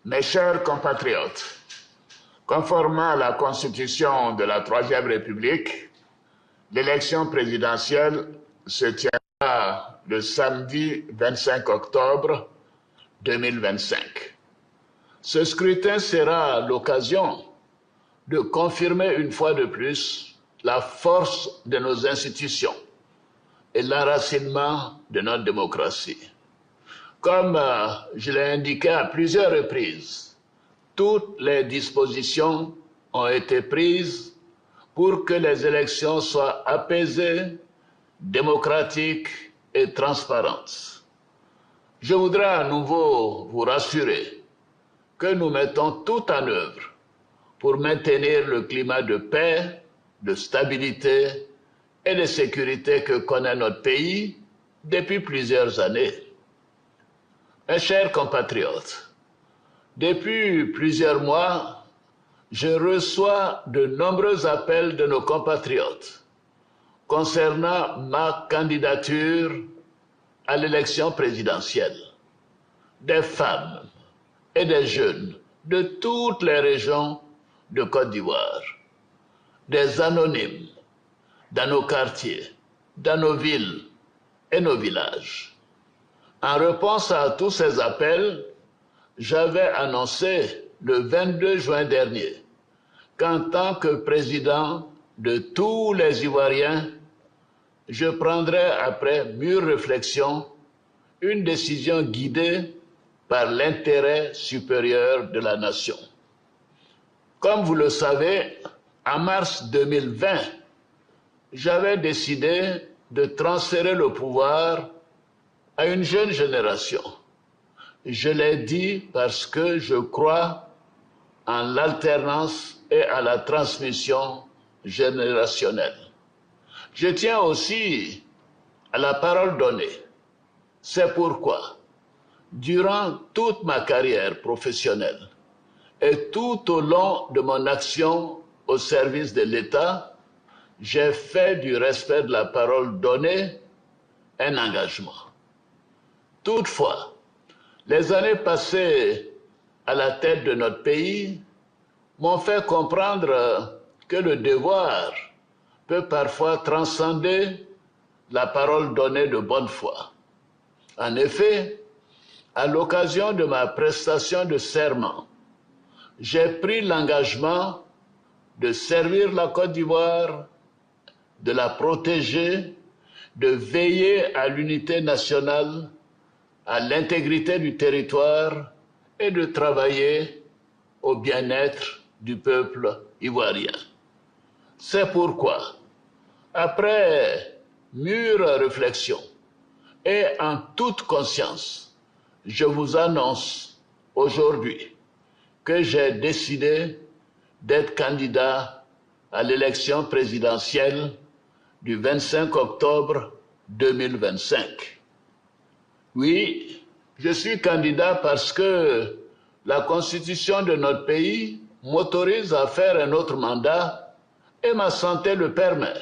Mes chers compatriotes, conformément à la Constitution de la Troisième République, l'élection présidentielle se tiendra le samedi 25 octobre 2025. Ce scrutin sera l'occasion de confirmer une fois de plus la force de nos institutions et l'enracinement de notre démocratie. Comme je l'ai indiqué à plusieurs reprises, toutes les dispositions ont été prises pour que les élections soient apaisées, démocratiques et transparentes. Je voudrais à nouveau vous rassurer que nous mettons tout en œuvre pour maintenir le climat de paix, de stabilité et de sécurité que connaît notre pays depuis plusieurs années. Mes chers compatriotes, depuis plusieurs mois, je reçois de nombreux appels de nos compatriotes concernant ma candidature à l'élection présidentielle. Des femmes et des jeunes de toutes les régions de Côte d'Ivoire, des anonymes dans nos quartiers, dans nos villes et nos villages. En réponse à tous ces appels, j'avais annoncé le 22 juin dernier qu'en tant que président de tous les Ivoiriens, je prendrais après mûre réflexion une décision guidée par l'intérêt supérieur de la nation. Comme vous le savez, en mars 2020, j'avais décidé de transférer le pouvoir à une jeune génération. Je l'ai dit parce que je crois en l'alternance et à la transmission générationnelle. Je tiens aussi à la parole donnée. C'est pourquoi, durant toute ma carrière professionnelle et tout au long de mon action au service de l'État, j'ai fait du respect de la parole donnée un engagement. Toutefois, les années passées à la tête de notre pays m'ont fait comprendre que le devoir peut parfois transcender la parole donnée de bonne foi. En effet, à l'occasion de ma prestation de serment, j'ai pris l'engagement de servir la Côte d'Ivoire, de la protéger, de veiller à l'unité nationale, à l'intégrité du territoire et de travailler au bien-être du peuple ivoirien. C'est pourquoi, après mûre réflexion et en toute conscience, je vous annonce aujourd'hui que j'ai décidé d'être candidat à l'élection présidentielle du 25 octobre 2025. Oui, je suis candidat parce que la Constitution de notre pays m'autorise à faire un autre mandat et ma santé le permet.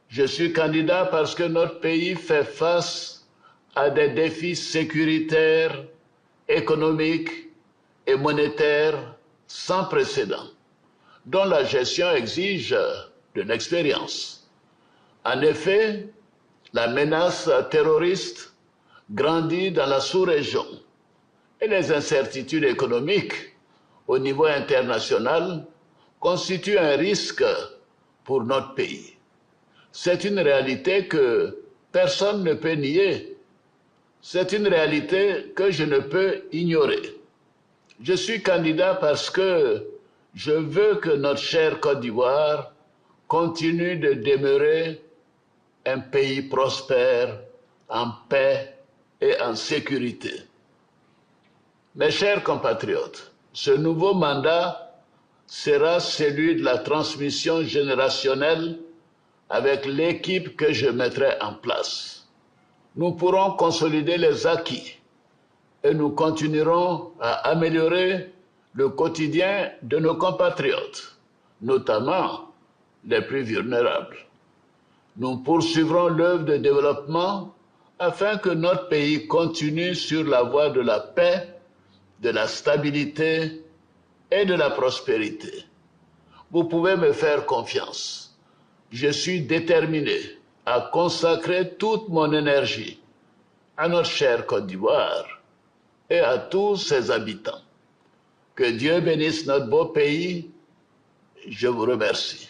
Je suis candidat parce que notre pays fait face à des défis sécuritaires, économiques et monétaires sans précédent, dont la gestion exige de l'expérience. En effet, la menace terroriste grandit dans la sous-région et les incertitudes économiques au niveau international constituent un risque pour notre pays. C'est une réalité que personne ne peut nier. C'est une réalité que je ne peux ignorer. Je suis candidat parce que je veux que notre chère Côte d'Ivoire continue de demeurer un pays prospère, en paix et en sécurité. Mes chers compatriotes, ce nouveau mandat sera celui de la transmission générationnelle avec l'équipe que je mettrai en place. Nous pourrons consolider les acquis et nous continuerons à améliorer le quotidien de nos compatriotes, notamment les plus vulnérables. Nous poursuivrons l'œuvre de développement afin que notre pays continue sur la voie de la paix de la stabilité et de la prospérité. Vous pouvez me faire confiance. Je suis déterminé à consacrer toute mon énergie à notre chère Côte d'Ivoire et à tous ses habitants. Que Dieu bénisse notre beau pays. Je vous remercie.